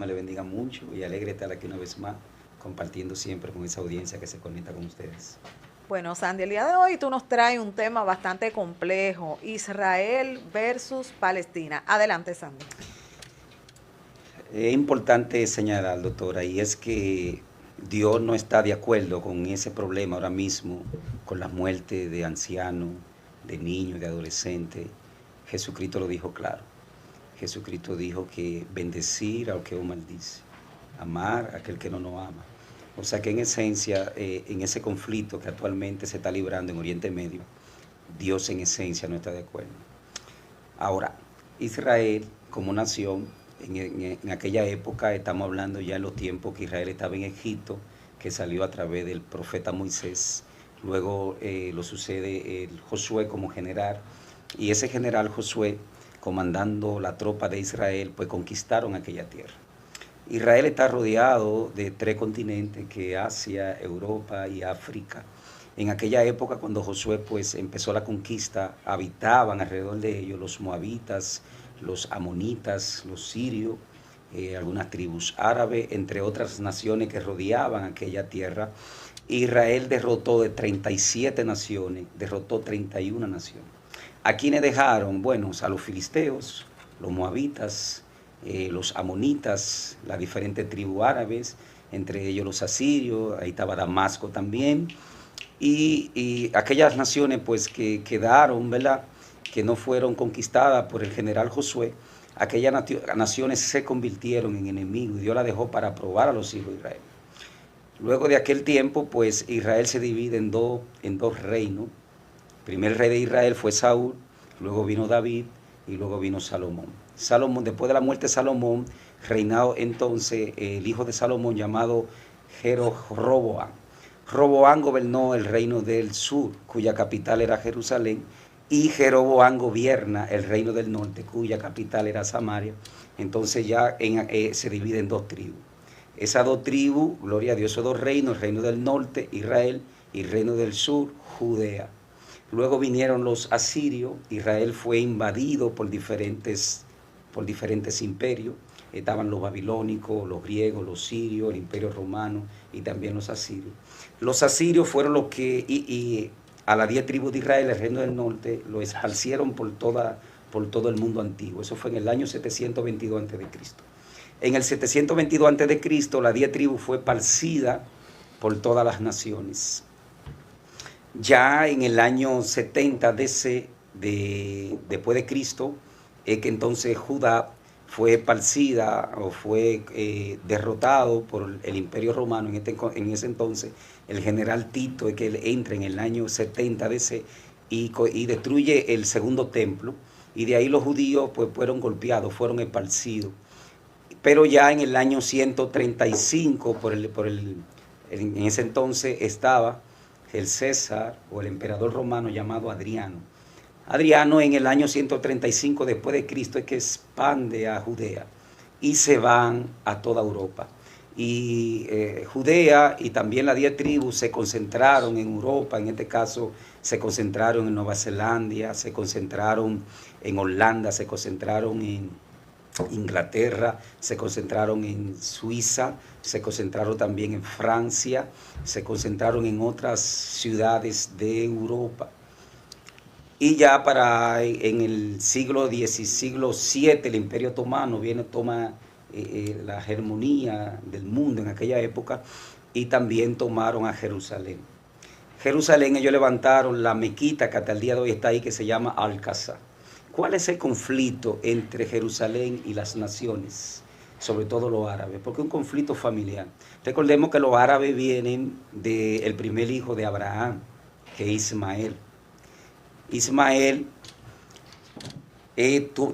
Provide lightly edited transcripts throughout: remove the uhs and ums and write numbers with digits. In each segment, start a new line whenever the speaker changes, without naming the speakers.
Me le bendiga mucho y alegre estar aquí una vez más, compartiendo siempre con esa audiencia que se conecta con ustedes.
Bueno, Sandy, el día de hoy tú nos traes un tema bastante complejo, Israel versus Palestina. Adelante, Sandy.
Es importante señalar, doctora, y es que Dios no está de acuerdo con ese problema ahora mismo, con la muerte de ancianos, de niños, de adolescentes. Jesucristo lo dijo claro. Jesucristo dijo que bendecir al que os maldice, amar a aquel que no nos ama. O sea que en esencia, en ese conflicto que actualmente se está librando en Oriente Medio, Dios en esencia no está de acuerdo. Ahora, Israel como nación, en aquella época, estamos hablando ya en los tiempos que Israel estaba en Egipto, que salió a través del profeta Moisés, luego lo sucede el Josué como general, y ese general Josué, comandando la tropa de Israel, pues conquistaron aquella tierra. Israel está rodeado de tres continentes, que Asia, Europa y África. En aquella época, cuando Josué pues empezó la conquista, habitaban alrededor de ellos los moabitas, los amonitas, los sirios, algunas tribus árabes, entre otras naciones que rodeaban aquella tierra. Israel derrotó de 37 naciones, derrotó 31 naciones. ¿A quiénes dejaron? Bueno, a los filisteos, los moabitas, los amonitas, las diferentes tribus árabes, entre ellos los asirios, ahí estaba Damasco también, y aquellas naciones pues que quedaron, ¿verdad?, que no fueron conquistadas por el general Josué, aquellas naciones se convirtieron en enemigos y Dios la dejó para probar a los hijos de Israel. Luego de aquel tiempo, pues Israel se divide en dos reinos. El primer rey de Israel fue Saúl, luego vino David y luego vino Salomón. Salomón, después de la muerte de Salomón, reinado entonces el hijo de Salomón llamado Roboam. Roboam gobernó el reino del sur, cuya capital era Jerusalén, y Jeroboam gobierna el reino del norte, cuya capital era Samaria. Entonces ya se divide en dos tribus. Esas dos tribus, gloria a Dios, esos dos reinos, el reino del norte, Israel, y el reino del sur, Judea. Luego vinieron los asirios, Israel fue invadido por diferentes imperios. Estaban los babilónicos, los griegos, los sirios, el imperio romano y también los asirios. Los asirios fueron los que, y a las 10 tribus de Israel, el reino del norte, lo esparcieron por todo el mundo antiguo. Eso fue en el año 722 a.C. En el 722 a.C., la 10 tribus fue esparcida por todas las naciones. Ya en el año 70 después de Cristo, es que entonces Judá fue esparcida o fue derrotado por el imperio romano. En ese entonces el general Tito es que él entra en el año 70 DC y destruye el segundo templo, y de ahí los judíos pues fueron golpeados, fueron esparcidos. Pero ya en el año 135, en ese entonces estaba el César o el emperador romano llamado Adriano. Adriano en el año 135 después de Cristo es que expande a Judea y se van a toda Europa. Y Judea y también las 10 tribus se concentraron en Europa, en este caso se concentraron en Nueva Zelanda, se concentraron en Holanda, se concentraron en Inglaterra, se concentraron en Suiza, se concentraron también en Francia, se concentraron en otras ciudades de Europa. Y ya en el siglo X, siglo VII, el Imperio Otomano toma la hegemonía del mundo en aquella época, y también tomaron a Jerusalén. Jerusalén, ellos levantaron la mequita que hasta el día de hoy está ahí, que se llama Al-Aqsa. ¿Cuál es el conflicto entre Jerusalén y las naciones? Sobre todo los árabes, porque es un conflicto familiar. Recordemos que los árabes vienen del primer hijo de Abraham, que es Ismael. Ismael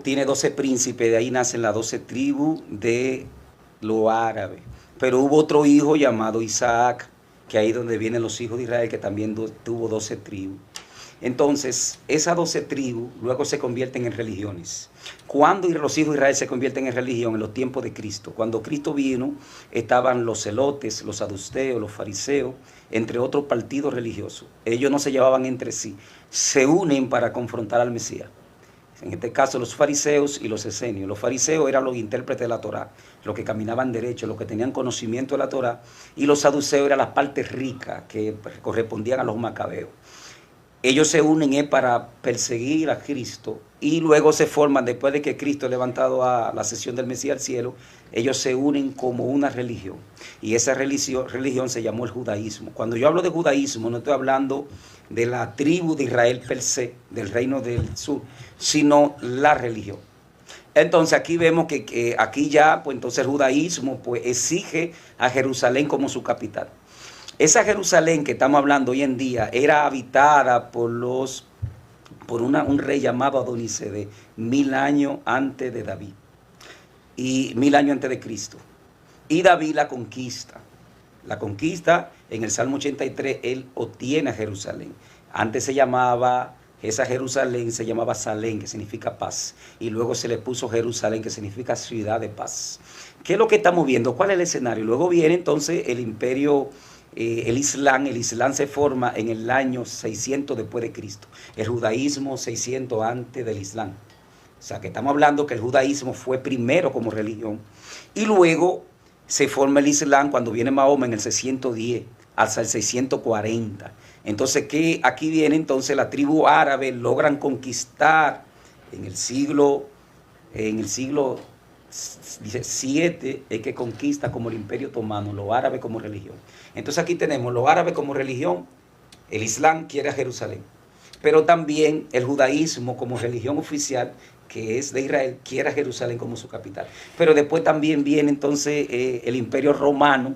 tiene 12 príncipes, de ahí nacen las 12 tribus de los árabes. Pero hubo otro hijo llamado Isaac, que ahí es donde vienen los hijos de Israel, que también tuvo 12 tribus. Entonces, esas 12 tribus luego se convierten en religiones. ¿Cuándo los hijos de Israel se convierten en religión? En los tiempos de Cristo. Cuando Cristo vino, estaban los celotes, los saduceos, los fariseos, entre otros partidos religiosos. Ellos no se llevaban entre sí. Se unen para confrontar al Mesías. En este caso los fariseos y los esenios. Los fariseos eran los intérpretes de la Torá, los que caminaban derecho, los que tenían conocimiento de la Torá, y los saduceos eran las partes ricas que correspondían a los macabeos. Ellos se unen para perseguir a Cristo y luego se forman, después de que Cristo es levantado a la ascensión del Mesías al cielo, ellos se unen como una religión. Y esa religión se llamó el judaísmo. Cuando yo hablo de judaísmo, no estoy hablando de la tribu de Israel per se, del reino del sur, sino la religión. Entonces aquí vemos que aquí ya, pues entonces el judaísmo pues exige a Jerusalén como su capital. Esa Jerusalén que estamos hablando hoy en día era habitada por un rey llamado Adonisedec, 1000 años antes de David y 1000 años antes de Cristo. Y David la conquista. La conquista en el Salmo 83, él obtiene a Jerusalén. Antes esa Jerusalén se llamaba Salem, que significa paz. Y luego se le puso Jerusalén, que significa ciudad de paz. ¿Qué es lo que estamos viendo? ¿Cuál es el escenario? Luego viene entonces el imperio, el Islam se forma en el año 600 después de Cristo. El judaísmo 600 antes del Islam. O sea que estamos hablando que el judaísmo fue primero como religión. Y luego se forma el Islam cuando viene Mahoma en el 610 hasta el 640. Entonces, aquí viene entonces la tribu árabe, logran conquistar en el siglo 7, es que conquista como el imperio otomano, los árabes como religión. Entonces aquí tenemos los árabes como religión, el Islam quiere a Jerusalén, pero también el judaísmo como religión oficial, que es de Israel, quiere a Jerusalén como su capital. Pero después también viene entonces el imperio romano,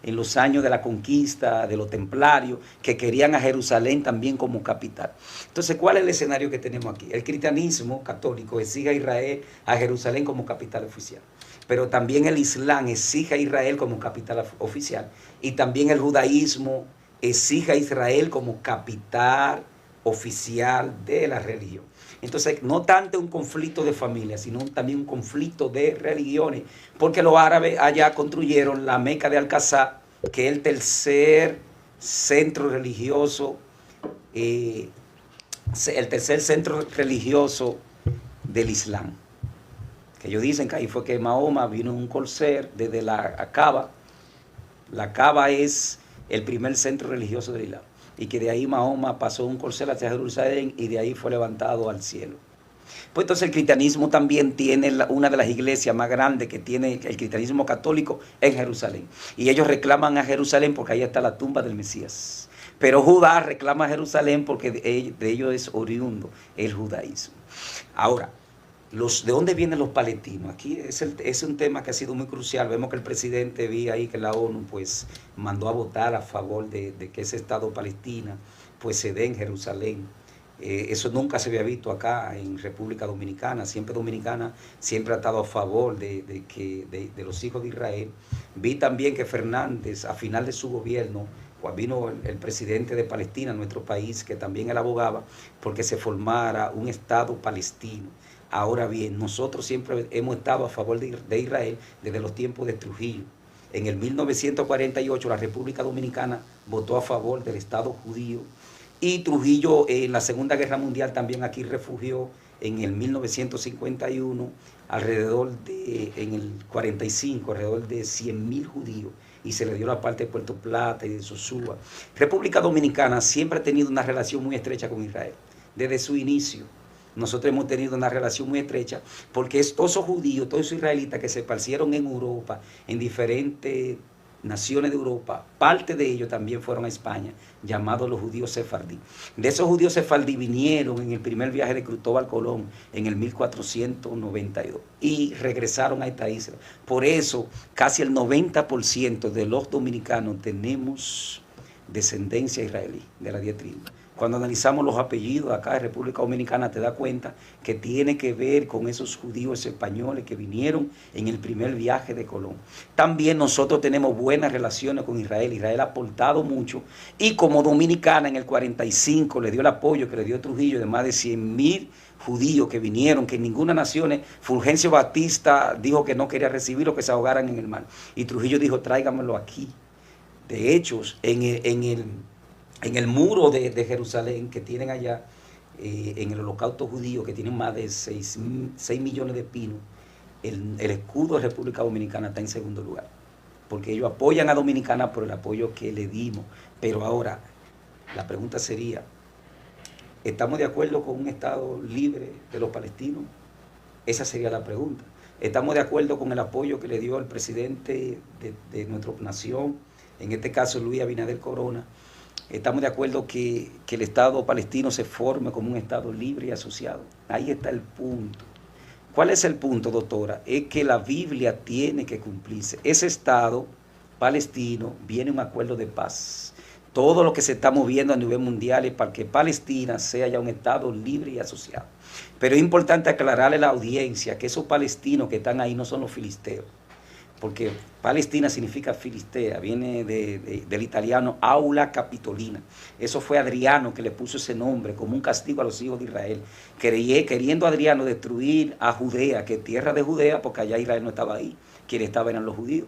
en los años de la conquista, de los templarios, que querían a Jerusalén también como capital. Entonces, ¿cuál es el escenario que tenemos aquí? El cristianismo católico exige a Israel, a Jerusalén como capital oficial. Pero también el Islam exige a Israel como capital oficial. Y también el judaísmo exige a Israel como capital oficial de la religión. Entonces, no tanto un conflicto de familia, sino también un conflicto de religiones, porque los árabes allá construyeron la Meca de Alcazar, que es el tercer centro religioso, del Islam. Que ellos dicen que ahí fue que Mahoma vino en un corcel desde la Kaaba. La Kaaba es el primer centro religioso del Islam. Y que de ahí Mahoma pasó un corcel hacia Jerusalén y de ahí fue levantado al cielo. Pues entonces el cristianismo también tiene una de las iglesias más grandes que tiene el cristianismo católico en Jerusalén. Y ellos reclaman a Jerusalén porque ahí está la tumba del Mesías. Pero Judá reclama a Jerusalén porque de ellos es oriundo el judaísmo. Ahora, ¿de dónde vienen los palestinos? Aquí es un tema que ha sido muy crucial. Vemos que el presidente vi ahí que la ONU pues mandó a votar a favor de que ese Estado Palestina pues se dé en Jerusalén. Eso nunca se había visto acá en República Dominicana. Dominicana siempre ha estado a favor de los hijos de Israel. Vi también que Fernández, a final de su gobierno, cuando vino el presidente de Palestina, nuestro país, que también él abogaba porque se formara un Estado palestino. Ahora bien, nosotros siempre hemos estado a favor de Israel desde los tiempos de Trujillo. En el 1948 la República Dominicana votó a favor del Estado judío y Trujillo en la Segunda Guerra Mundial también aquí refugió en el 1951 en el 45 alrededor de 100.000 judíos y se le dio la parte de Puerto Plata y de Sosúa. República Dominicana siempre ha tenido una relación muy estrecha con Israel desde su inicio. Nosotros hemos tenido una relación muy estrecha porque todos esos judíos, todos esos israelitas que se esparcieron en Europa, en diferentes naciones de Europa, parte de ellos también fueron a España, llamados los judíos sefardí. De esos judíos sefardí vinieron en el primer viaje de Cristóbal Colón en el 1492 y regresaron a esta isla. Por eso, casi el 90% de los dominicanos tenemos descendencia israelí, de la diatriba. Cuando analizamos los apellidos acá de República Dominicana, te das cuenta que tiene que ver con esos judíos españoles que vinieron en el primer viaje de Colón. También nosotros tenemos buenas relaciones con Israel. Israel ha aportado mucho. Y como Dominicana en el 45 le dio el apoyo que le dio Trujillo de más de 100.000 judíos que vinieron, que en ninguna nación, Fulgencio Batista dijo que no quería recibirlos, que se ahogaran en el mar. Y Trujillo dijo, tráigamelo aquí. De hecho, en el muro de Jerusalén que tienen allá, en el holocausto judío, que tienen más de 6 millones de pinos, el escudo de República Dominicana está en segundo lugar, porque ellos apoyan a Dominicana por el apoyo que le dimos. Pero ahora, la pregunta sería, ¿estamos de acuerdo con un Estado libre de los palestinos? Esa sería la pregunta. ¿Estamos de acuerdo con el apoyo que le dio el presidente de nuestra nación, en este caso Luis Abinader Corona? ¿Estamos de acuerdo que el Estado palestino se forme como un Estado libre y asociado? Ahí está el punto. ¿Cuál es el punto, doctora? Es que la Biblia tiene que cumplirse. Ese Estado palestino viene un acuerdo de paz. Todo lo que se está moviendo a nivel mundial es para que Palestina sea ya un Estado libre y asociado. Pero es importante aclararle a la audiencia que esos palestinos que están ahí no son los filisteos, porque Palestina significa filistea, viene del italiano aula capitolina. Eso fue Adriano que le puso ese nombre como un castigo a los hijos de Israel, queriendo Adriano destruir a Judea, que es tierra de Judea, porque allá Israel no estaba ahí, quienes estaban eran los judíos.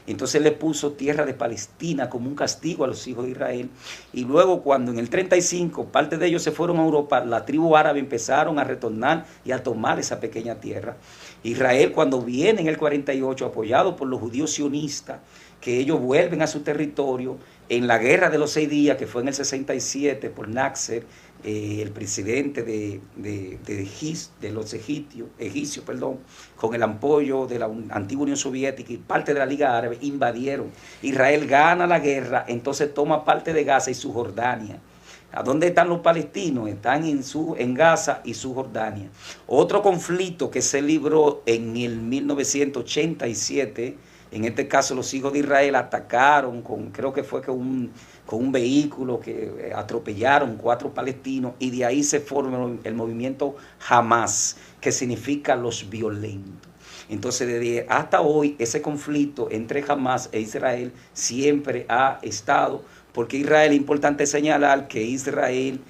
Entonces le puso tierra de Palestina como un castigo a los hijos de Israel. Y luego cuando en el 35 parte de ellos se fueron a Europa, la tribu árabe empezaron a retornar y a tomar esa pequeña tierra. Israel, cuando viene en el 48, apoyado por los judíos sionistas, que ellos vuelven a su territorio en la guerra de los 6 días, que fue en el 67 por Nasser, el presidente de los egipcios, con el apoyo de la antigua Unión Soviética y parte de la Liga Árabe, invadieron. Israel gana la guerra, entonces toma parte de Gaza y su Jordania. ¿A dónde están los palestinos? Están en Gaza y su Jordania. Otro conflicto que se libró en el 1987, en este caso los hijos de Israel atacaron creo que fue con un vehículo que atropellaron 4 palestinos, y de ahí se formó el movimiento Hamas, que significa los violentos. Entonces, desde hasta hoy, ese conflicto entre Hamas e Israel siempre ha estado, porque Israel, es importante señalar que Israel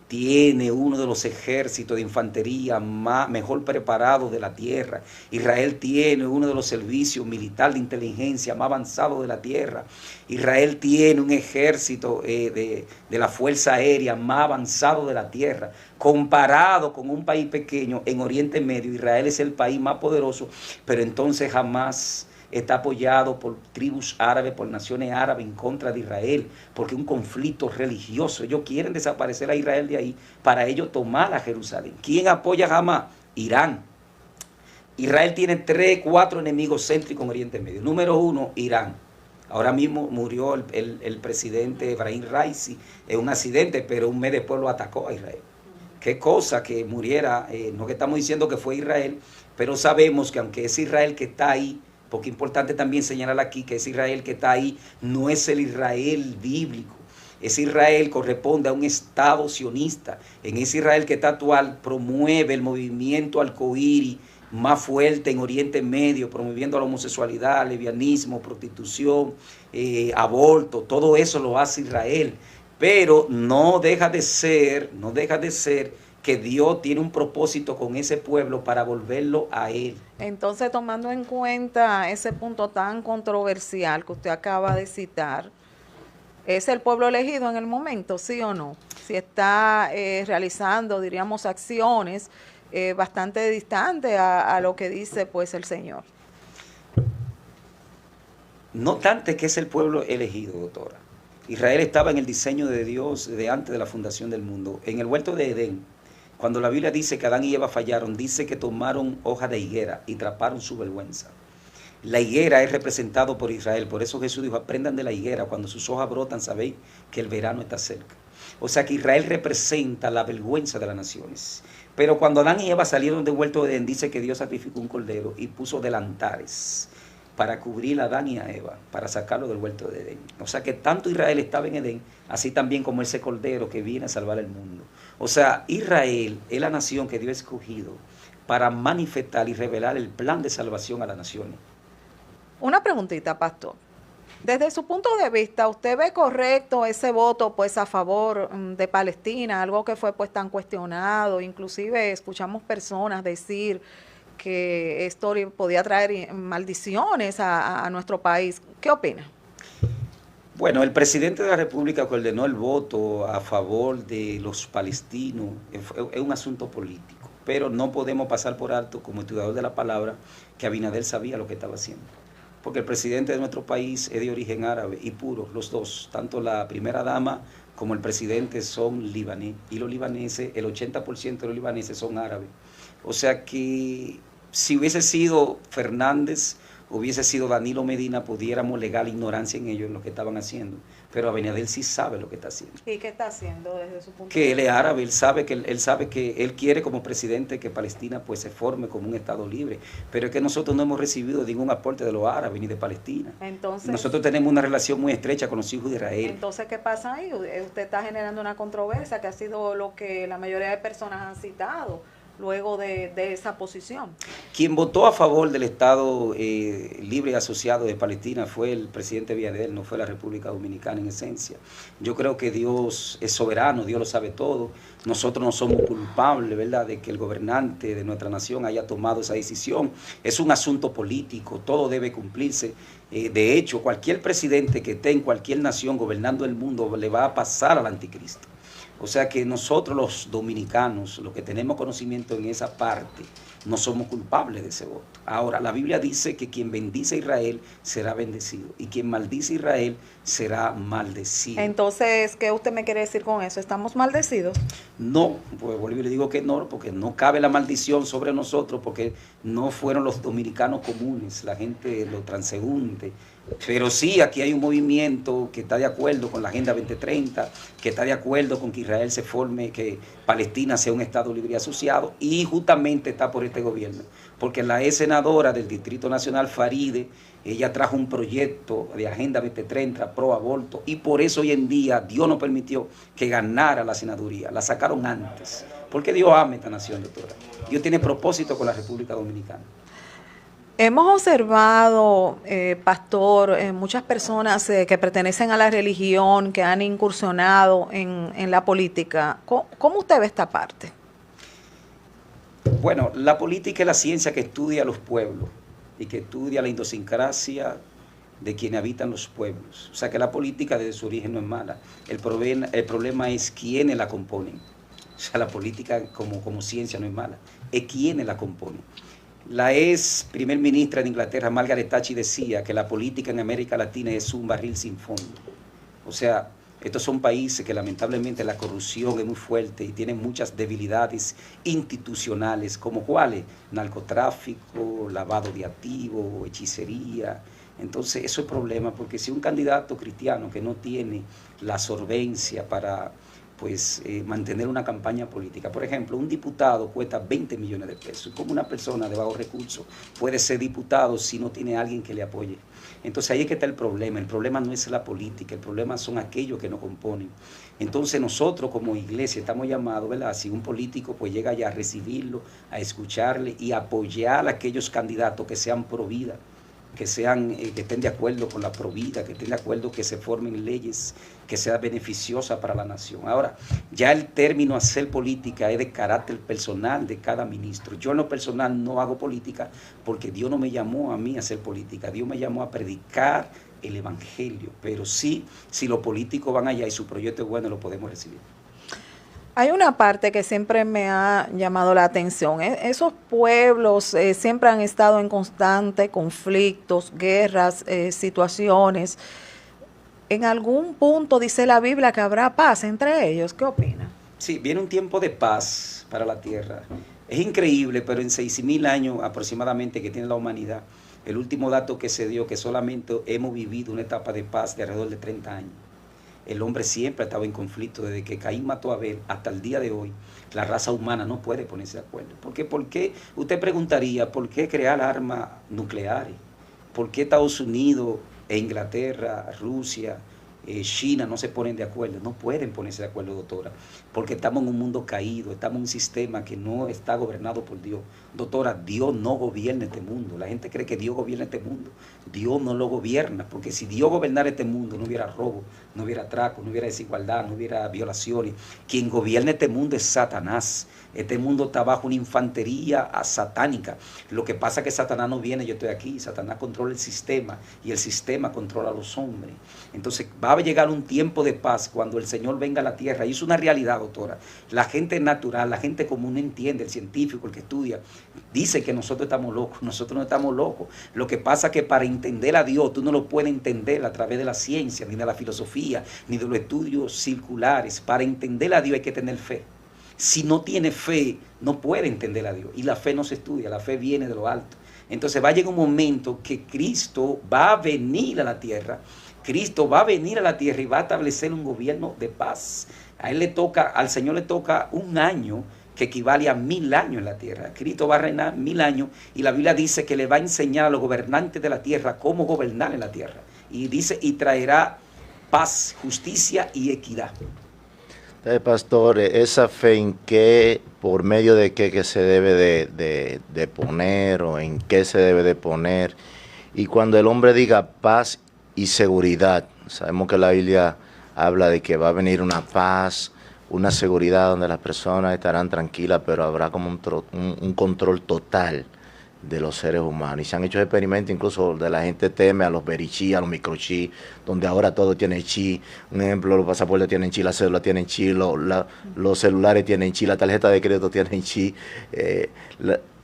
tiene uno de los ejércitos de infantería mejor preparados de la tierra. Israel tiene uno de los servicios militares de inteligencia más avanzados de la tierra. Israel tiene un ejército de la Fuerza Aérea más avanzado de la tierra. Comparado con un país pequeño en Oriente Medio, Israel es el país más poderoso, pero entonces jamás está apoyado por tribus árabes, por naciones árabes en contra de Israel, porque es un conflicto religioso. Ellos quieren desaparecer a Israel de ahí para ellos tomar a Jerusalén. ¿Quién apoya jamás? Irán. Israel tiene 3, 4 enemigos céntricos en Oriente Medio. Número 1, Irán. Ahora mismo murió el presidente Ebrahim Raisi en un accidente, pero un mes después lo atacó a Israel. Qué cosa que muriera, no que estamos diciendo que fue Israel, pero sabemos que aunque es Israel que está ahí, porque es importante también señalar aquí que ese Israel que está ahí no es el Israel bíblico. Ese Israel corresponde a un Estado sionista. En ese Israel que está actual promueve el movimiento arcoíris más fuerte en Oriente Medio, promoviendo la homosexualidad, lesbianismo, prostitución, aborto. Todo eso lo hace Israel. Pero no deja de ser que Dios tiene un propósito con ese pueblo para volverlo a Él.
Entonces, tomando en cuenta ese punto tan controversial que usted acaba de citar, ¿es el pueblo elegido en el momento, sí o no? Si está realizando, diríamos, acciones bastante distantes a lo que dice pues el Señor.
No tanto que es el pueblo elegido, doctora. Israel estaba en el diseño de Dios desde antes de la fundación del mundo. En el huerto de Edén, cuando la Biblia dice que Adán y Eva fallaron, dice que tomaron hoja de higuera y traparon su vergüenza. La higuera es representado por Israel, por eso Jesús dijo, aprendan de la higuera, cuando sus hojas brotan sabéis que el verano está cerca. O sea que Israel representa la vergüenza de las naciones. Pero cuando Adán y Eva salieron del huerto de Edén, dice que Dios sacrificó un cordero y puso delantares para cubrir a Adán y a Eva, para sacarlo del huerto de Edén. O sea que tanto Israel estaba en Edén, así también como ese cordero que viene a salvar el mundo. O sea, Israel es la nación que Dios ha escogido para manifestar y revelar el plan de salvación a las naciones.
Una preguntita, pastor. Desde su punto de vista, ¿usted ve correcto ese voto pues a favor de Palestina? Algo que fue pues tan cuestionado, inclusive escuchamos personas decir que esto podía traer maldiciones a nuestro país. ¿Qué opina?
Bueno, el presidente de la República ordenó el voto a favor de los palestinos. Es un asunto político, pero no podemos pasar por alto, como estudiador de la palabra, que Abinader sabía lo que estaba haciendo. Porque el presidente de nuestro país es de origen árabe y puro, los dos, tanto la primera dama como el presidente son libaneses, y los libaneses, el 80% de los libaneses son árabes. O sea que si hubiese sido Fernández, hubiese sido Danilo Medina, pudiéramos alegar ignorancia en ellos, en lo que estaban haciendo. Pero Abinader sí sabe lo que está haciendo.
¿Y qué está haciendo desde su punto de vista?
Que él es árabe, él sabe que él quiere como presidente que Palestina pues se forme como un Estado libre. Pero es que nosotros no hemos recibido ningún aporte de los árabes ni de Palestina.
Entonces,
nosotros tenemos una relación muy estrecha con los hijos de Israel.
Entonces, ¿qué pasa ahí? Usted está generando una controversia que ha sido lo que la mayoría de personas han citado luego de esa posición.
Quien votó a favor del Estado libre y asociado de Palestina fue el presidente Abinader, no fue la República Dominicana en esencia. Yo creo que Dios es soberano, Dios lo sabe todo. Nosotros no somos culpables, ¿verdad?, de que el gobernante de nuestra nación haya tomado esa decisión. Es un asunto político, todo debe cumplirse. De hecho, cualquier presidente que esté en cualquier nación gobernando el mundo le va a pasar al anticristo. O sea que nosotros los dominicanos, los que tenemos conocimiento en esa parte, no somos culpables de ese voto. Ahora, la Biblia dice que quien bendice a Israel será bendecido y quien maldice a Israel será maldecido.
Entonces, ¿qué usted me quiere decir con eso? ¿Estamos maldecidos?
No, pues vuelvo y le digo que no, porque no cabe la maldición sobre nosotros, porque no fueron los dominicanos comunes, la gente, los transeúntes. Pero sí, aquí hay un movimiento que está de acuerdo con la Agenda 2030, que está de acuerdo con que Israel se forme, que Palestina sea un Estado libre y asociado, y justamente está por este gobierno, porque la ex senadora del Distrito Nacional, Faride, ella trajo un proyecto de Agenda 2030 pro aborto, y por eso hoy en día Dios no permitió que ganara la senaduría, la sacaron antes, porque Dios ama esta nación, doctora. Dios tiene propósito con la República Dominicana.
Hemos observado, pastor, muchas personas que pertenecen a la religión, que han incursionado en la política. ¿Cómo usted ve esta parte?
Bueno, la política es la ciencia que estudia a los pueblos y que estudia la idiosincrasia de quienes habitan los pueblos. O sea que la política desde su origen no es mala. El problema es quiénes la componen. O sea, la política como ciencia no es mala, es quiénes la componen. La ex primer ministra de Inglaterra, Margaret Thatcher, decía que la política en América Latina es un barril sin fondo. O sea, estos son países que lamentablemente la corrupción es muy fuerte y tienen muchas debilidades institucionales, como cuáles: narcotráfico, lavado de activos, hechicería. Entonces eso es problema, porque si un candidato cristiano que no tiene la solvencia para mantener una campaña política. Por ejemplo, un diputado cuesta 20 millones de pesos. ¿Cómo una persona de bajos recursos puede ser diputado si no tiene alguien que le apoye? Entonces ahí es que está el problema. El problema no es la política, el problema son aquellos que nos componen. Entonces nosotros como iglesia estamos llamados, ¿verdad? Si un político pues llega ya a recibirlo, a escucharle y apoyar a aquellos candidatos que sean pro vida, que estén de acuerdo con la provida, que estén de acuerdo que se formen leyes que sean beneficiosas para la nación. Ahora, ya el término hacer política es de carácter personal de cada ministro. Yo en lo personal no hago política porque Dios no me llamó a mí a hacer política, Dios me llamó a predicar el evangelio, pero sí, si los políticos van allá y su proyecto es bueno, lo podemos recibir.
Hay una parte que siempre me ha llamado la atención. Esos pueblos siempre han estado en constante conflictos, guerras, situaciones. En algún punto dice la Biblia que habrá paz entre ellos. ¿Qué opina?
Sí, viene un tiempo de paz para la tierra. Es increíble, pero en 6.000 años aproximadamente que tiene la humanidad, el último dato que se dio, que solamente hemos vivido una etapa de paz de alrededor de 30 años. El hombre siempre ha estado en conflicto desde que Caín mató a Abel hasta el día de hoy. La raza humana no puede ponerse de acuerdo. ¿Por qué? Usted preguntaría, ¿por qué crear armas nucleares? ¿Por qué Estados Unidos e Inglaterra, Rusia China no se ponen de acuerdo. No pueden ponerse de acuerdo, doctora, porque estamos en un mundo caído, estamos en un sistema que no está gobernado por Dios. Doctora, Dios no gobierna este mundo. La gente cree que Dios gobierna este mundo. Dios no lo gobierna, porque si Dios gobernara este mundo no hubiera robo, no hubiera atraco, no hubiera desigualdad, no hubiera violaciones. Quien gobierna este mundo es Satanás. Este mundo está bajo una infantería satánica. Lo que pasa es que Satanás no viene, yo estoy aquí. Satanás controla el sistema y el sistema controla a los hombres. Entonces va a llegar un tiempo de paz cuando el Señor venga a la tierra. Y es una realidad, doctora. La gente natural, la gente común no entiende, el científico, el que estudia, dice que nosotros estamos locos. Nosotros no estamos locos. Lo que pasa es que para entender a Dios, tú no lo puedes entender a través de la ciencia, ni de la filosofía, ni de los estudios circulares. Para entender a Dios hay que tener fe. Si no tiene fe, no puede entender a Dios. Y la fe no se estudia, la fe viene de lo alto. Entonces va a llegar un momento que Cristo va a venir a la tierra. Cristo va a venir a la tierra y va a establecer un gobierno de paz. Al Señor le toca un año que equivale a 1000 años en la tierra. Cristo va a reinar 1000 años y la Biblia dice que le va a enseñar a los gobernantes de la tierra cómo gobernar en la tierra. Y dice, y traerá paz, justicia y equidad.
Pastor, esa fe en qué, por medio de qué que se debe de poner o en qué se debe de poner. Y cuando el hombre diga paz y seguridad, sabemos que la Biblia habla de que va a venir una paz, una seguridad donde las personas estarán tranquilas, pero habrá como un control total de los seres humanos. Y se han hecho experimentos incluso de la gente teme a los verichí, a los microchip, donde ahora todo tiene chip. Un ejemplo, los pasaportes tienen chip, las cédulas tienen chip, los celulares tienen chip, la tarjeta de crédito tiene chip,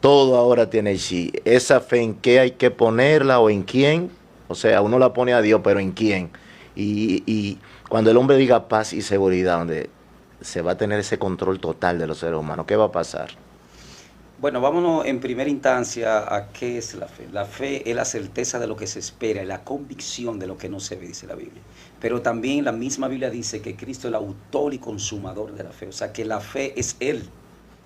todo ahora tiene chip. ¿Esa fe en qué hay que ponerla o en quién? O sea, uno la pone a Dios, pero ¿en quién? Y cuando el hombre diga paz y seguridad, donde se va a tener ese control total de los seres humanos, ¿qué va a pasar?
Bueno, vámonos en primera instancia a qué es la fe. La fe es la certeza de lo que se espera, la convicción de lo que no se ve, dice la Biblia. Pero también la misma Biblia dice que Cristo es el autor y consumador de la fe. O sea, que la fe es Él.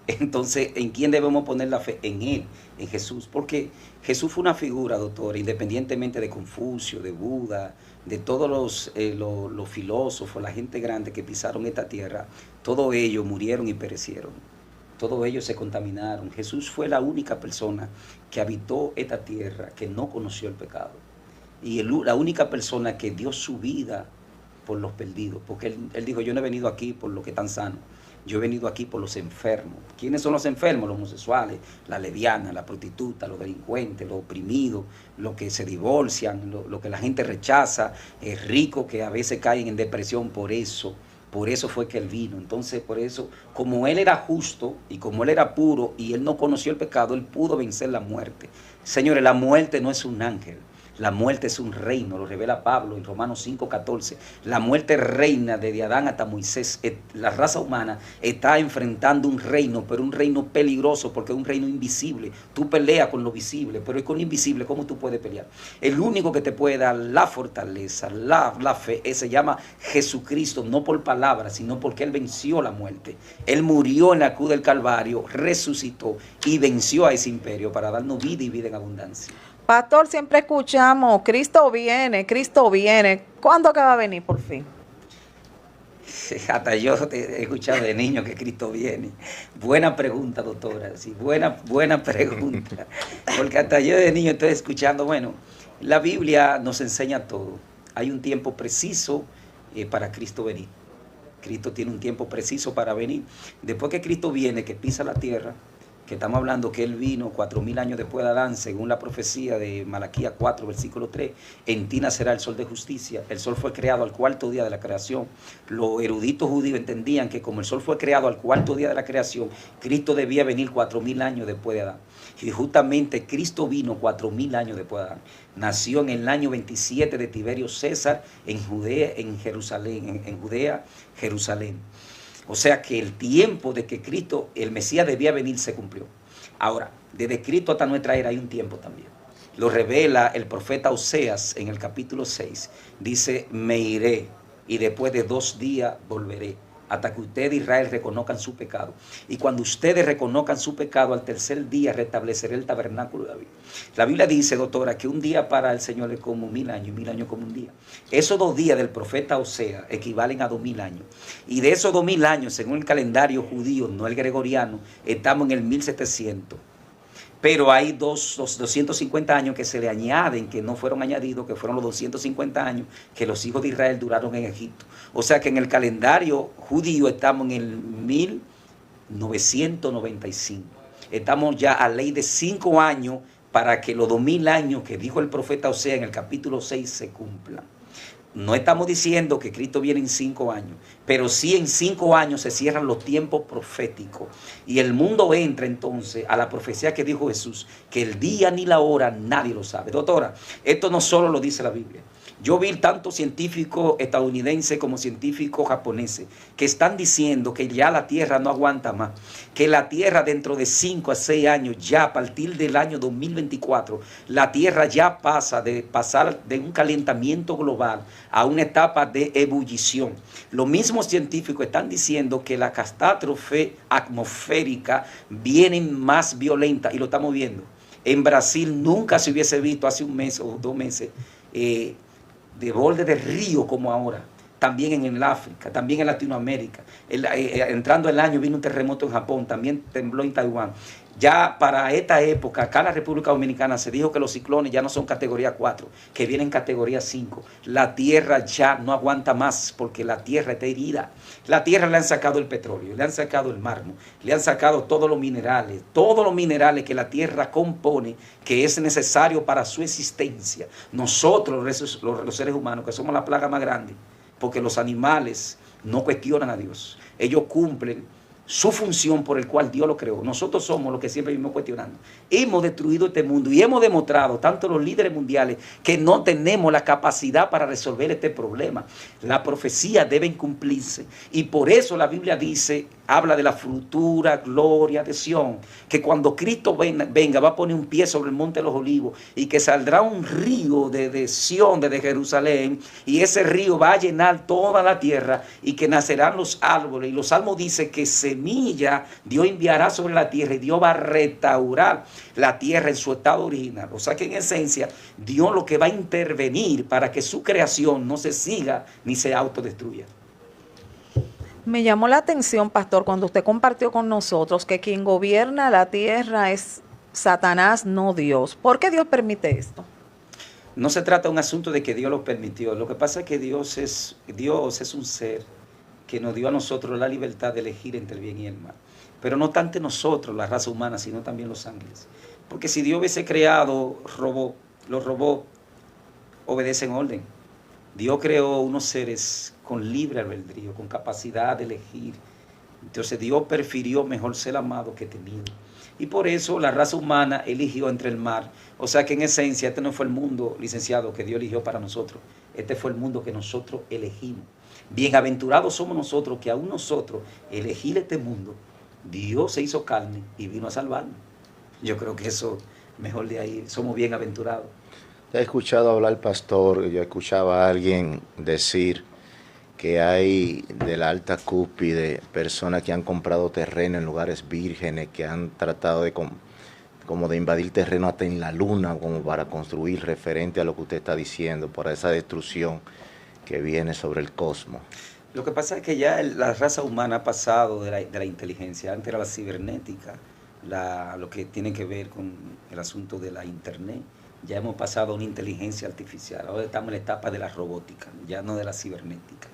Entonces, ¿en quién debemos poner la fe? En Él, en Jesús. Porque Jesús fue una figura, doctor, independientemente de Confucio, de Buda, de todos los filósofos, la gente grande que pisaron esta tierra. Todos ellos murieron y perecieron. Todos ellos se contaminaron. Jesús fue la única persona que habitó esta tierra que no conoció el pecado. Y la única persona que dio su vida por los perdidos. Porque él dijo, yo no he venido aquí por los que están sanos. Yo he venido aquí por los enfermos. ¿Quiénes son los enfermos? Los homosexuales, la lesbiana, la prostituta, los delincuentes, los oprimidos, los que se divorcian, lo que la gente rechaza, ricos que a veces caen en depresión por eso. Por eso fue que Él vino. Entonces, por eso, como Él era justo y como Él era puro y Él no conoció el pecado, Él pudo vencer la muerte. Señores, la muerte no es un ángel. La muerte es un reino, lo revela Pablo en Romanos 5:14. La muerte reina desde Adán hasta Moisés. La raza humana está enfrentando un reino, pero un reino peligroso porque es un reino invisible. Tú peleas con lo visible, pero con lo invisible, ¿cómo tú puedes pelear? El único que te puede dar la fortaleza, la fe, se llama Jesucristo, no por palabras, sino porque Él venció la muerte. Él murió en la cruz del Calvario, resucitó y venció a ese imperio para darnos vida y vida en abundancia.
Pastor, siempre escuchamos, Cristo viene, Cristo viene. ¿Cuándo que va a venir por fin?
Hasta yo te he escuchado de niño que Cristo viene. Buena pregunta, doctora. Sí, buena pregunta. Porque hasta yo de niño estoy escuchando, bueno, la Biblia nos enseña todo. Hay un tiempo preciso para Cristo venir. Cristo tiene un tiempo preciso para venir. Después que Cristo viene, que pisa la tierra, que estamos hablando que Él vino 4000 años después de Adán, según la profecía de Malaquías 4, versículo 3, en ti nacerá el sol de justicia. El sol fue creado al cuarto día de la creación. Los eruditos judíos entendían que como el sol fue creado al cuarto día de la creación, Cristo debía venir 4000 años después de Adán. Y justamente Cristo vino 4000 años después de Adán. Nació en el año 27 de Tiberio César en Judea, Jerusalén. O sea que el tiempo de que Cristo, el Mesías, debía venir se cumplió. Ahora, desde Cristo hasta nuestra era hay un tiempo también. Lo revela el profeta Oseas en el capítulo 6. Dice, me iré y después de 2 días volveré. hasta que ustedes, Israel, reconozcan su pecado. Y cuando ustedes reconozcan su pecado, al tercer día restableceré el tabernáculo de David. La Biblia dice, doctora, que un día para el Señor es como 1000 años, y 1000 años como un día. Esos 2 días del profeta Osea equivalen a 2000 años. Y de esos 2000 años, según el calendario judío, no el gregoriano, estamos en el 1700. Pero hay 250 años que se le añaden, que no fueron añadidos, que fueron los 250 años que los hijos de Israel duraron en Egipto. O sea que en el calendario judío estamos en el 1995. Estamos ya a ley de 5 años para que los 2000 años que dijo el profeta Osea en el capítulo 6 se cumplan. No estamos diciendo que Cristo viene en 5 años, pero sí en 5 años se cierran los tiempos proféticos y el mundo entra entonces a la profecía que dijo Jesús, que el día ni la hora nadie lo sabe. Doctora, esto no solo lo dice la Biblia. Yo vi tanto científicos estadounidenses como científicos japoneses que están diciendo que ya la Tierra no aguanta más, que la Tierra dentro de 5 a 6 años, ya a partir del año 2024, la Tierra ya pasa de pasar de un calentamiento global a una etapa de ebullición. Los mismos científicos están diciendo que la catástrofe atmosférica viene más violenta y lo estamos viendo. En Brasil nunca se hubiese visto hace un mes o 2 meses de borde de río como ahora, también en el África, también en Latinoamérica. Entrando el año vino un terremoto en Japón, también tembló en Taiwán. Ya para esta época, acá en la República Dominicana se dijo que los ciclones ya no son categoría 4, que vienen categoría 5. La tierra ya no aguanta más porque la tierra está herida. La tierra le han sacado el petróleo, le han sacado el mármol, le han sacado todos los minerales que la tierra compone, que es necesario para su existencia. Nosotros, los seres humanos, que somos la plaga más grande, porque los animales no cuestionan a Dios. Ellos cumplen su función por el cual Dios lo creó. Nosotros somos los que siempre vivimos cuestionando. Hemos destruido este mundo y hemos demostrado, tanto los líderes mundiales, que no tenemos la capacidad para resolver este problema. Las profecías deben cumplirse y por eso la Biblia dice, habla de la futura gloria de Sión, que cuando Cristo venga va a poner un pie sobre el monte de los olivos y que saldrá un río de Sión, desde Jerusalén, y ese río va a llenar toda la tierra y que nacerán los árboles. Y los salmos dicen que semilla Dios enviará sobre la tierra y Dios va a restaurar la tierra en su estado original. O sea que en esencia Dios lo que va a intervenir para que su creación no se siga ni se autodestruya.
Me llamó la atención, pastor, cuando usted compartió con nosotros que quien gobierna la tierra es Satanás, no Dios. ¿Por qué Dios permite esto?
No se trata de un asunto de que Dios lo permitió. Lo que pasa es que Dios es un ser que nos dio a nosotros la libertad de elegir entre el bien y el mal. Pero no tanto nosotros, la raza humana, sino también los ángeles. Porque si Dios hubiese creado los robots obedecen orden. Dios creó unos seres con libre albedrío, con capacidad de elegir. Entonces Dios prefirió mejor ser amado que temido. Y por eso la raza humana eligió entre el mar. O sea que en esencia este no fue el mundo, licenciado, que Dios eligió para nosotros. Este fue el mundo que nosotros elegimos. Bienaventurados somos nosotros que aún nosotros elegir este mundo, Dios se hizo carne y vino a salvarnos. Yo creo que eso, mejor de ahí, somos bienaventurados.
He escuchado hablar, pastor, yo escuchaba a alguien decir que hay de la alta cúspide personas que han comprado terreno en lugares vírgenes, que han tratado de como de invadir terreno hasta en la luna, como para construir referente a lo que usted está diciendo, para esa destrucción que viene sobre el cosmos.
Lo que pasa es que ya la raza humana ha pasado de la inteligencia. Antes era la cibernética, lo que tiene que ver con el asunto de la internet. Ya hemos pasado a una inteligencia artificial. Ahora estamos en la etapa de la robótica, ya no de la cibernética.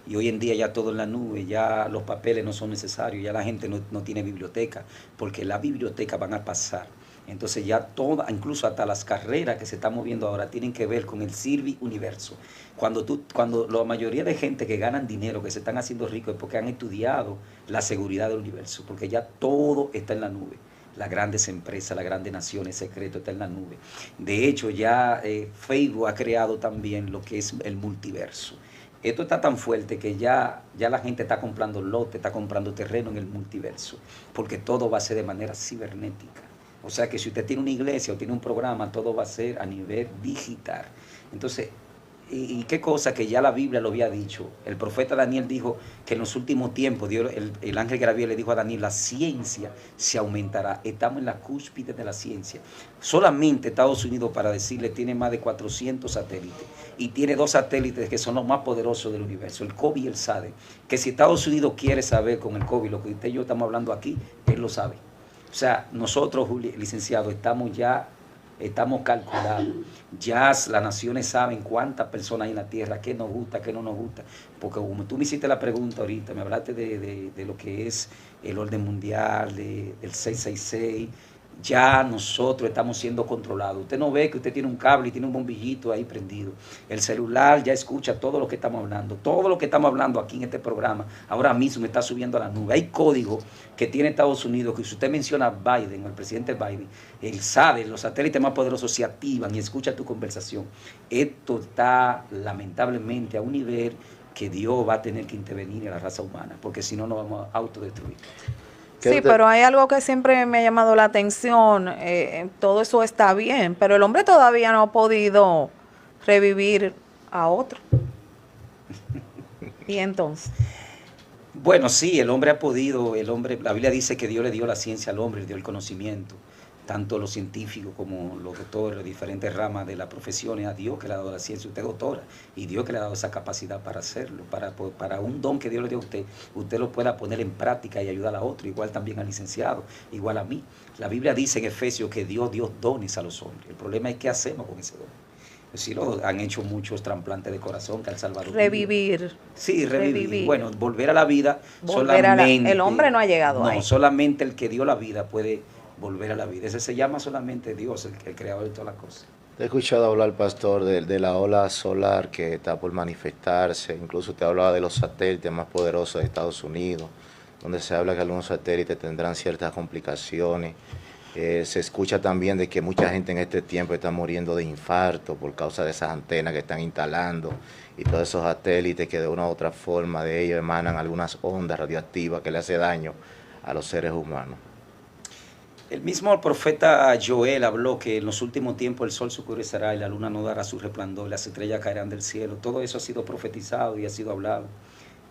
Y hoy en día ya todo en la nube, ya los papeles no son necesarios, ya la gente no tiene biblioteca, porque las bibliotecas van a pasar. Entonces ya todas, incluso hasta las carreras que se están moviendo ahora, tienen que ver con el Sirvi Universo. Cuando la mayoría de gente que ganan dinero, que se están haciendo ricos, es porque han estudiado la seguridad del universo, porque ya todo está en la nube. Las grandes empresas, las grandes naciones, secreto está en la nube. De hecho, ya Facebook ha creado también lo que es el multiverso. Esto está tan fuerte que ya la gente está comprando lotes, está comprando terreno en el multiverso, porque todo va a ser de manera cibernética. O sea que si usted tiene una iglesia o tiene un programa, todo va a ser a nivel digital. Entonces, y qué cosa que ya la Biblia lo había dicho. El profeta Daniel dijo que en los últimos tiempos, Dios, el ángel Gabriel le dijo a Daniel, la ciencia se aumentará. Estamos en la cúspide de la ciencia. Solamente Estados Unidos, para decirle, tiene más de 400 satélites y tiene 2 satélites que son los más poderosos del universo, el COBE y el SADE, que si Estados Unidos quiere saber con el COBE lo que usted y yo estamos hablando aquí, él lo sabe. O sea, nosotros, licenciado, estamos calculados. Ya las naciones saben cuántas personas hay en la tierra, qué nos gusta, qué no nos gusta. Porque como tú me hiciste la pregunta ahorita, me hablaste de lo que es el orden mundial, del 666, ya nosotros estamos siendo controlados. Usted no ve que usted tiene un cable y tiene un bombillito ahí prendido. El celular ya escucha todo lo que estamos hablando. Todo lo que estamos hablando aquí en este programa, ahora mismo está subiendo a la nube. Hay código que tiene Estados Unidos, que si usted menciona a Biden, el presidente Biden, él sabe, los satélites más poderosos se activan y escucha tu conversación. Esto está lamentablemente a un nivel que Dios va a tener que intervenir en la raza humana, porque si no nos vamos a autodestruir.
Sí, pero hay algo que siempre me ha llamado la atención. Todo eso está bien, pero el hombre todavía no ha podido revivir a otro. Y entonces,
Bueno, sí, el hombre ha podido, la Biblia dice que Dios le dio la ciencia al hombre, le dio el conocimiento, tanto los científicos como los doctores, de diferentes ramas de la profesión, es a Dios que le ha dado la ciencia. Usted es doctora y Dios que le ha dado esa capacidad para hacerlo, para un don que Dios le dio a usted lo pueda poner en práctica y ayudar a otro, igual también al licenciado, igual a mí. La Biblia dice en Efesios que Dios dio dones a los hombres. El problema es qué hacemos con ese don. Sí, lo han hecho muchos trasplantes de corazón que al Salvador.
revivir.
Sí, revivir. Bueno, volver a la vida
El hombre no ha llegado ahí.
No, solamente el que dio la vida puede volver a la vida. Ese se llama solamente Dios, el creador de todas las cosas.
Te he escuchado hablar, pastor, de la ola solar que está por manifestarse. Incluso te hablaba de los satélites más poderosos de Estados Unidos, donde se habla que algunos satélites tendrán ciertas complicaciones. Se escucha también de que mucha gente en este tiempo está muriendo de infarto por causa de esas antenas que están instalando y todos esos satélites que de una u otra forma de ellos emanan algunas ondas radioactivas que le hacen daño a los seres humanos.
El mismo profeta Joel habló que en los últimos tiempos el sol se oscurecerá y la luna no dará su resplandor, las estrellas caerán del cielo. Todo eso ha sido profetizado y ha sido hablado.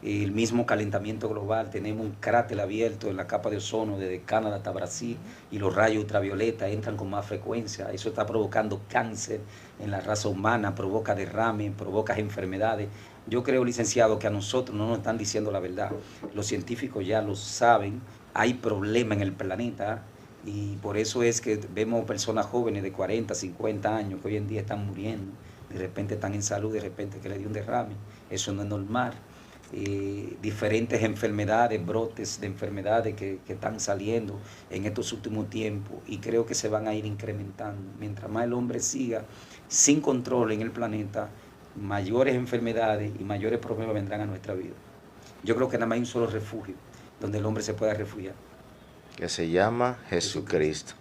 El mismo calentamiento global, tenemos un cráter abierto en la capa de ozono desde Canadá hasta Brasil y los rayos ultravioleta entran con más frecuencia. Eso está provocando cáncer en la raza humana, provoca derrame, provoca enfermedades. Yo creo, licenciado, que a nosotros no nos están diciendo la verdad. Los científicos ya lo saben, hay problema en el planeta y por eso es que vemos personas jóvenes de 40, 50 años que hoy en día están muriendo, de repente están en salud, de repente que le dio un derrame. Eso no es normal. Diferentes enfermedades, brotes de enfermedades que están saliendo en estos últimos tiempos y creo que se van a ir incrementando. Mientras más el hombre siga sin control en el planeta, mayores enfermedades y mayores problemas vendrán a nuestra vida. Yo creo que nada más hay un solo refugio donde el hombre se pueda refugiar.
Que se llama Jesucristo.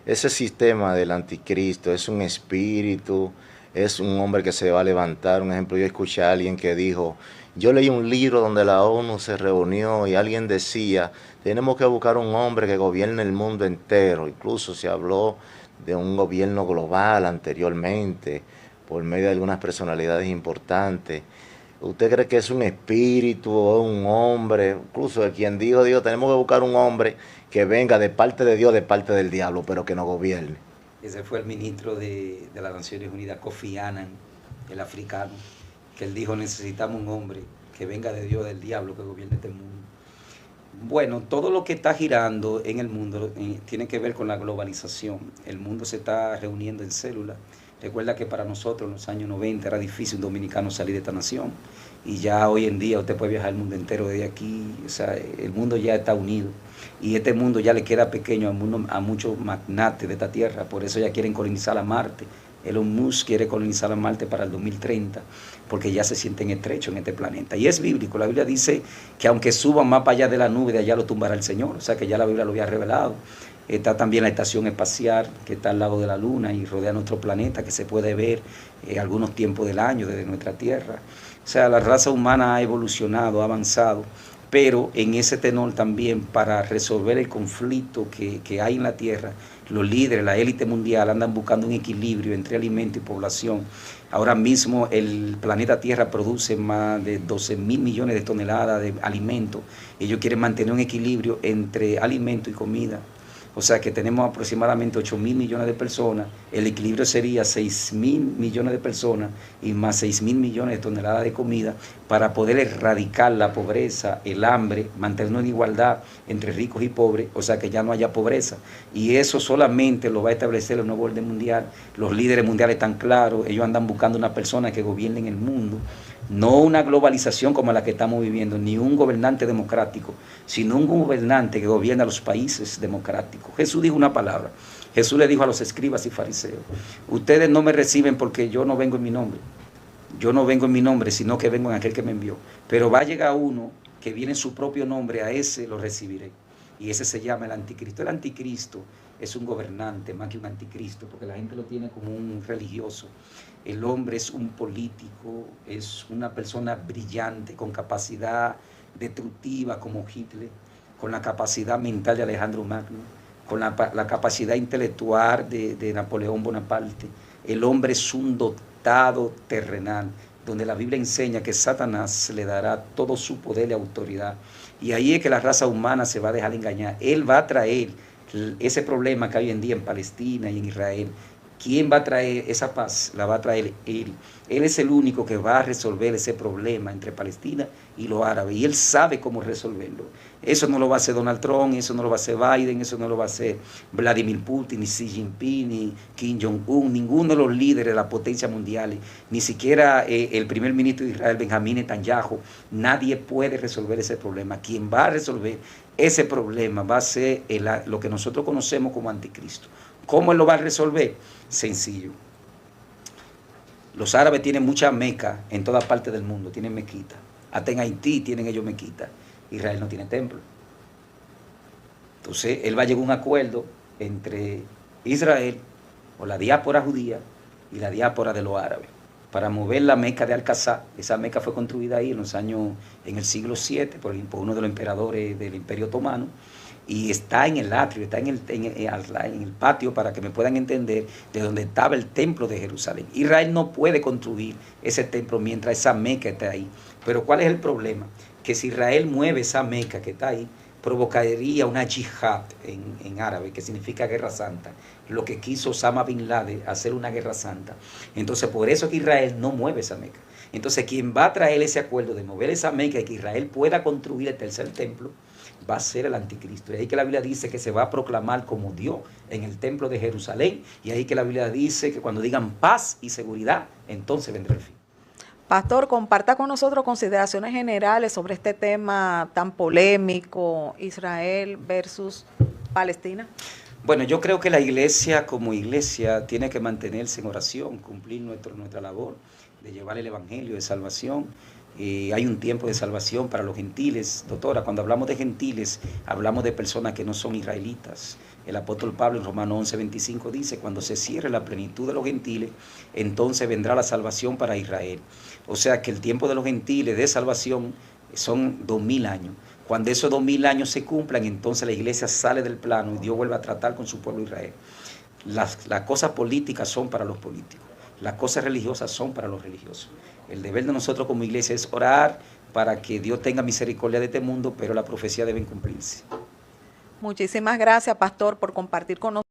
Ese sistema del anticristo es un espíritu, es un hombre que se va a levantar. Un ejemplo, yo escuché a alguien que dijo, yo leí un libro donde la ONU se reunió y alguien decía, tenemos que buscar un hombre que gobierne el mundo entero. Incluso se habló de un gobierno global anteriormente, por medio de algunas personalidades importantes. ¿Usted cree que es un espíritu o un hombre? Incluso quien dijo, tenemos que buscar un hombre que venga de parte de Dios, de parte del diablo, pero que nos gobierne.
Ese fue el ministro de las Naciones Unidas, Kofi Annan, el africano, que él dijo, necesitamos un hombre que venga de Dios, del diablo, que gobierne este mundo. Bueno, todo lo que está girando en el mundo tiene que ver con la globalización. El mundo se está reuniendo en células. Recuerda que para nosotros en los años 90 era difícil un dominicano salir de esta nación. Y ya hoy en día usted puede viajar el mundo entero desde aquí. O sea, el mundo ya está unido. Y este mundo ya le queda pequeño a muchos magnates de esta tierra. Por eso ya quieren colonizar a Marte. Elon Musk quiere colonizar a Marte para el 2030, porque ya se sienten estrechos en este planeta. Y es bíblico, la Biblia dice que aunque suban más para allá de la nube, de allá lo tumbará el Señor. O sea que ya la Biblia lo había revelado. Está también la estación espacial, que está al lado de la Luna y rodea nuestro planeta, que se puede ver algunos tiempos del año desde nuestra Tierra. O sea, la raza humana ha evolucionado, ha avanzado, pero en ese tenor también, para resolver el conflicto que hay en la tierra, los líderes, la élite mundial andan buscando un equilibrio entre alimento y población. Ahora mismo el planeta Tierra produce más de 12.000 millones de toneladas de alimentos. Ellos quieren mantener un equilibrio entre alimento y comida. O sea que tenemos aproximadamente 8.000 millones de personas, el equilibrio sería 6.000 millones de personas y más 6.000 millones de toneladas de comida para poder erradicar la pobreza, el hambre, mantenernos en igualdad entre ricos y pobres, o sea que ya no haya pobreza. Y eso solamente lo va a establecer el nuevo orden mundial. Los líderes mundiales están claros, ellos andan buscando una persona que gobierne el mundo. No una globalización como la que estamos viviendo, ni un gobernante democrático, sino un gobernante que gobierna los países democráticos. Jesús dijo una palabra. Jesús le dijo a los escribas y fariseos: ustedes no me reciben porque yo no vengo en mi nombre. Yo no vengo en mi nombre, sino que vengo en aquel que me envió. Pero va a llegar uno que viene en su propio nombre, a ese lo recibiré. Y ese se llama el anticristo. El anticristo es un gobernante más que un anticristo, porque la gente lo tiene como un religioso. El hombre es un político, es una persona brillante, con capacidad destructiva como Hitler, con la capacidad mental de Alejandro Magno, con la capacidad intelectual de Napoleón Bonaparte. El hombre es un dotado terrenal, donde la Biblia enseña que Satanás le dará todo su poder y autoridad. Y ahí es que la raza humana se va a dejar engañar. Él va a traer ese problema que hay hoy en día en Palestina y en Israel. ¿Quién va a traer esa paz? La va a traer él. Él es el único que va a resolver ese problema entre Palestina y los árabes. Y él sabe cómo resolverlo. Eso no lo va a hacer Donald Trump, eso no lo va a hacer Biden, eso no lo va a hacer Vladimir Putin, ni Xi Jinping, ni Kim Jong-un, ninguno de los líderes de las potencias mundiales, ni siquiera el primer ministro de Israel, Benjamín Netanyahu. Nadie puede resolver ese problema. Quien va a resolver ese problema va a ser lo que nosotros conocemos como anticristo. ¿Cómo él lo va a resolver? Sencillo. Los árabes tienen mucha meca en toda parte del mundo, tienen mequita. Hasta en Haití tienen ellos mequita. Israel no tiene templo. Entonces, él va a llegar a un acuerdo entre Israel o la diáspora judía y la diáspora de los árabes para mover la Meca de Al-Aqsa. Esa Meca fue construida ahí en el siglo VII por uno de los emperadores del Imperio Otomano. Y está en el atrio, está en el patio, para que me puedan entender, de donde estaba el templo de Jerusalén. Israel no puede construir ese templo mientras esa Meca está ahí. Pero ¿cuál es el problema? Que si Israel mueve esa Meca que está ahí, provocaría una yihad en árabe, que significa guerra santa. Lo que quiso Osama Bin Laden, hacer una guerra santa. Entonces, por eso es que Israel no mueve esa Meca. Entonces, quien va a traer ese acuerdo de mover esa Meca y que Israel pueda construir el tercer templo, va a ser el anticristo. Y ahí que la Biblia dice que se va a proclamar como Dios en el templo de Jerusalén. Y ahí que la Biblia dice que cuando digan paz y seguridad, entonces vendrá el fin.
Pastor, comparta con nosotros consideraciones generales sobre este tema tan polémico, Israel versus Palestina.
Bueno, yo creo que la iglesia como iglesia tiene que mantenerse en oración, cumplir nuestra labor de llevar el evangelio de salvación. Hay un tiempo de salvación para los gentiles. Doctora, cuando hablamos de gentiles, hablamos de personas que no son israelitas. El apóstol Pablo en Romanos 11:25 dice: cuando se cierre la plenitud de los gentiles, entonces vendrá la salvación para Israel. O sea que el tiempo de los gentiles de salvación son 2000 años. Cuando esos 2000 años se cumplan, entonces la iglesia sale del plano y Dios vuelve a tratar con su pueblo Israel. Las cosas políticas son para los políticos. Las cosas religiosas son para los religiosos. El deber de nosotros como iglesia es orar para que Dios tenga misericordia de este mundo, pero la profecía debe cumplirse.
Muchísimas gracias, pastor, por compartir con nosotros.